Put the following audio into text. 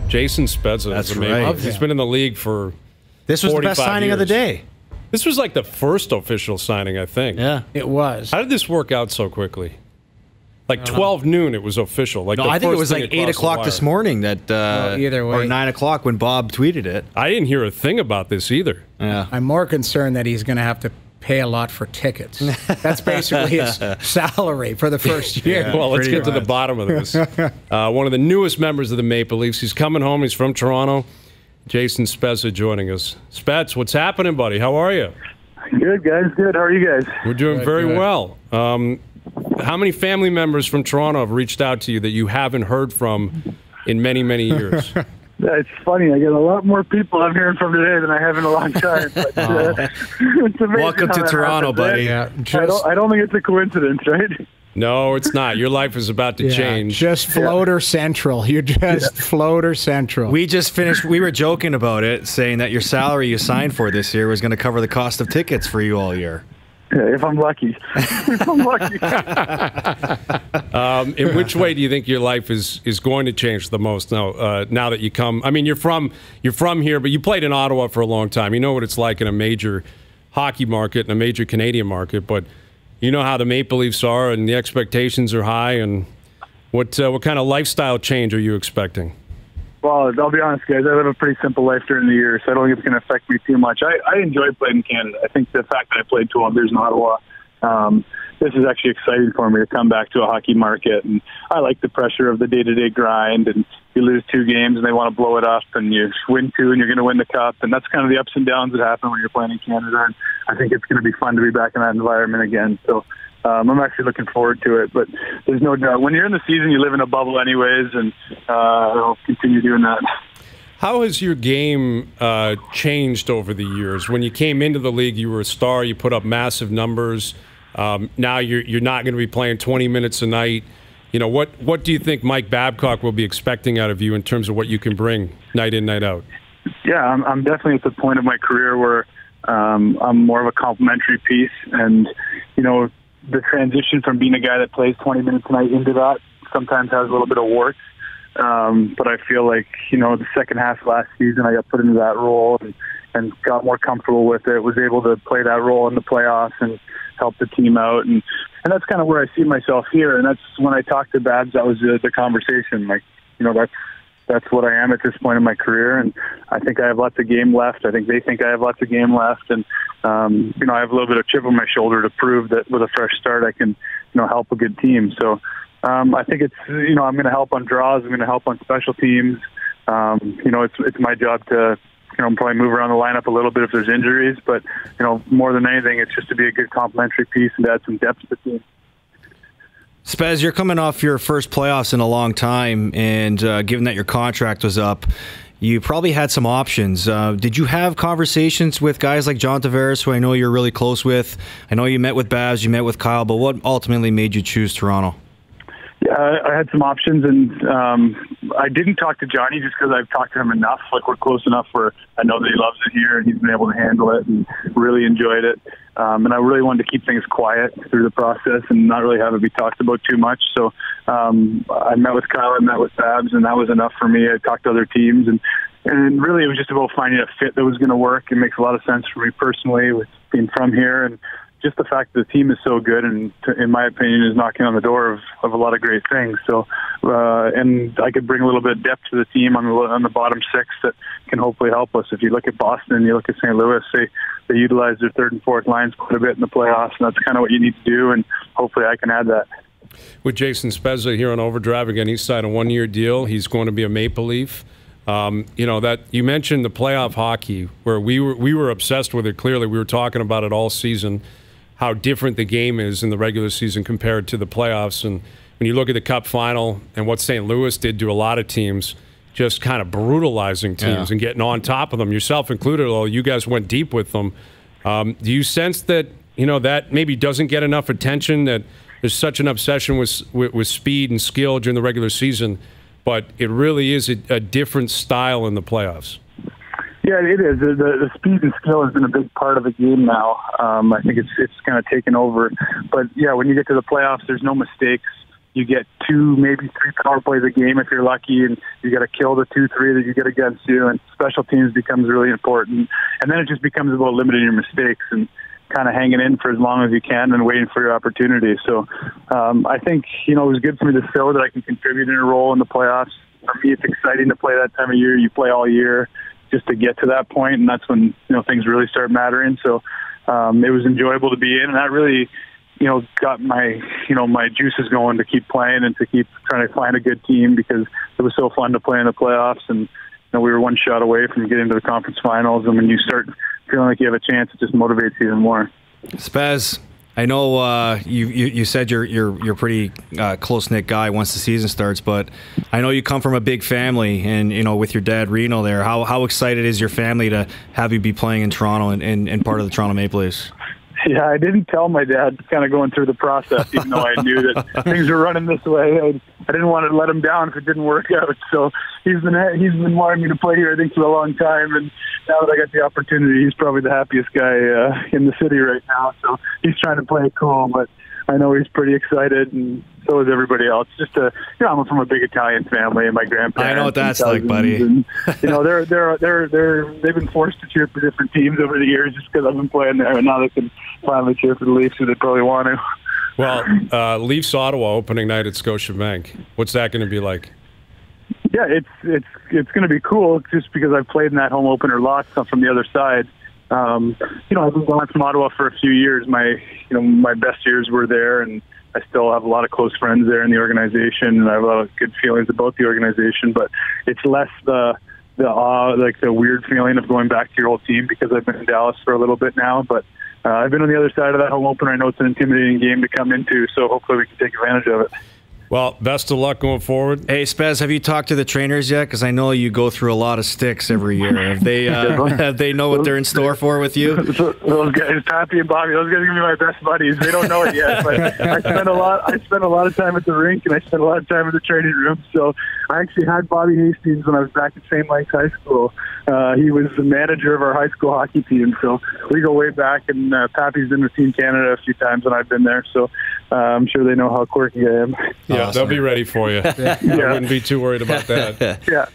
Jason Spezza. That's is amazing. right. He's been in the league for This was the best signing of the day. This was like the first official signing, I think. Yeah. It was. How did this work out so quickly? Like 12 noon, it was official. Like No, I think it was like 8 o'clock this morning that, either way. or 9 o'clock when Bob tweeted it. I didn't hear a thing about this either. Yeah. I'm more concerned that he's going to have to pay a lot for tickets. That's basically his salary for the first year. Well, let's get to the bottom of this. One of the newest members of the Maple Leafs. He's coming home. He's from Toronto. Jason Spezza joining us. Spez, what's happening, buddy? How are you? Good, guys. Good. How are you guys? We're doing very well. How many family members from Toronto have reached out to you that you haven't heard from in many, many years? It's funny. I get a lot more people I'm hearing from today than I have in a long time. But, it's amazing. Welcome to Toronto, buddy. Yeah, I don't think it's a coincidence, right? No, it's not. Your life is about to change. Just floater central. You're just floater central. We just finished. We were joking about it, saying that your salary you signed for this year was going to cover the cost of tickets for you all year. Yeah, if I'm lucky. If I'm lucky. In which way do you think your life is going to change the most now that you come? I mean, you're from here, but you played in Ottawa for a long time. You know what it's like in a major hockey market and a major Canadian market, but you know how the Maple Leafs are, and the expectations are high. And what kind of lifestyle change are you expecting? Well, I'll be honest, guys. I live a pretty simple life during the year, so I don't think it's going to affect me too much. I enjoy playing in Canada. I think the fact that I played 12 years in Ottawa, this is actually exciting for me to come back to a hockey market. And I like the pressure of the day-to-day grind. And you lose 2 games, and they want to blow it up, and you win 2, and you're going to win the cup. And that's kind of the ups and downs that happen when you're playing in Canada. And I think it's going to be fun to be back in that environment again. So I'm actually looking forward to it. But there's no doubt, when you're in the season, you live in a bubble anyways, and I'll continue doing that. How has your game changed over the years? When you came into the league, you were a star. You put up massive numbers. Now you're not going to be playing 20 minutes a night. You know, what do you think Mike Babcock will be expecting out of you in terms of what you can bring night in, night out? Yeah, I'm definitely at the point of my career where I'm more of a complimentary piece, and you know, the transition from being a guy that plays 20 minutes a night into that sometimes has a little bit of warts. But I feel like, you know, the second half of last season, I got put into that role and got more comfortable with it, was able to play that role in the playoffs and help the team out. And that's kind of where I see myself here. And that's when I talked to Babs, that was the conversation. Like, you know, that's what I am at this point in my career. And I think I have lots of game left. I think they think I have lots of game left. And, you know, I have a little bit of chip on my shoulder to prove that with a fresh start, I can, you know, help a good team. So I think it's, you know, I'm going to help on draws. I'm going to help on special teams. You know, it's my job to, you know, probably move around the lineup a little bit if there's injuries. But, you know, more than anything, it's just to be a good complementary piece and to add some depth to the team. Spez, you're coming off your first playoffs in a long time, and given that your contract was up, you probably had some options. Did you have conversations with guys like John Tavares, who I know you're really close with? I know you met with Babs, you met with Kyle, but what ultimately made you choose Toronto? Yeah, I had some options, and I didn't talk to Johnny just because I've talked to him enough. Like, we're close enough where I know that he loves it here, and he's been able to handle it and really enjoyed it. And I really wanted to keep things quiet through the process and not really have it be talked about too much. So I met with Kyle, I met with Babs, and that was enough for me. I talked to other teams, and really it was just about finding a fit that was going to work. It makes a lot of sense for me personally with being from here, and just the fact that the team is so good and, in my opinion, is knocking on the door of a lot of great things. So, and I could bring a little bit of depth to the team on the bottom 6 that can hopefully help us. If you look at Boston, you look at St. Louis, they utilize their 3rd and 4th lines quite a bit in the playoffs, and that's kind of what you need to do, and hopefully I can add that. With Jason Spezza here on OverDrive, again, he's signed a 1-year deal. He's going to be a Maple Leaf. You know, that you mentioned the playoff hockey, where we were obsessed with it. Clearly, we were talking about it all season, how different the game is in the regular season compared to the playoffs. And when you look at the Cup final and what St. Louis did to a lot of teams, just kind of brutalizing teams and getting on top of them, yourself included, although you guys went deep with them. Do you sense that, you know, that maybe doesn't get enough attention, that there's such an obsession with speed and skill during the regular season, but it really is a different style in the playoffs? Yeah, it is. The speed and skill has been a big part of the game now. I think it's kind of taken over. But, yeah, when you get to the playoffs, there's no mistakes. you get 2, maybe 3 power plays a game if you're lucky, and you got to kill the 2-3 that you get against you, and special teams becomes really important. And then it just becomes about limiting your mistakes and kind of hanging in for as long as you can and waiting for your opportunity. So I think, it was good for me to show that I can contribute in a role in the playoffs. For me, it's exciting to play that time of year. You play all year just to get to that point, and that's when, things really start mattering. So it was enjoyable to be in, and that really, got my, my juices going to keep playing and to keep trying to find a good team, because it was so fun to play in the playoffs. And we were one shot away from getting to the conference finals, and when you start feeling like you have a chance, it just motivates you even more. Spez, I know you said you're pretty close-knit guy once the season starts, but I know you come from a big family, and with your dad Reno there, how excited is your family to have you be playing in Toronto and part of the Toronto Maple Leafs? Yeah, I didn't tell my dad kind of going through the process, even though I knew that things were running this way. I didn't want to let him down if it didn't work out. So he's been wanting me to play here, I think, for a long time. And now that I got the opportunity, he's probably the happiest guy in the city right now. So he's trying to play it cool, but I know he's pretty excited, and so is everybody else. Just I'm from a big Italian family, and my grandparents. I know what that's like, buddy. And, they've been forced to cheer for different teams over the years just because I've been playing there, and now they can finally cheer for the Leafs, who they probably want to. Well, Leafs Ottawa opening night at Scotiabank. What's that going to be like? Yeah, it's going to be cool just because I've played in that home opener lots from the other side. I've been going from Ottawa for a few years. My best years were there, and I still have a lot of close friends there in the organization, and I have a lot of good feelings about the organization. But it's less the awe, like the weird feeling of going back to your old team, because I've been in Dallas for a little bit now. But I've been on the other side of that home opener. I know it's an intimidating game to come into, so hopefully we can take advantage of it. Well, best of luck going forward. Hey, Spez, have you talked to the trainers yet? Because I know you go through a lot of sticks every year. Have they know what they're in store for with you? Those guys, Pappy and Bobby, those guys are gonna be my best buddies. They don't know it yet, but I spent a lot of time at the rink, and I spent a lot of time in the training room. So I actually had Bobby Hastings when I was back at St. Mike's High School. He was the manager of our high school hockey team, so we go way back. And Pappy's been with Team Canada a few times when I've been there, so I'm sure they know how quirky I am. Yeah, awesome. They'll be ready for you. I wouldn't be too worried about that. Yeah.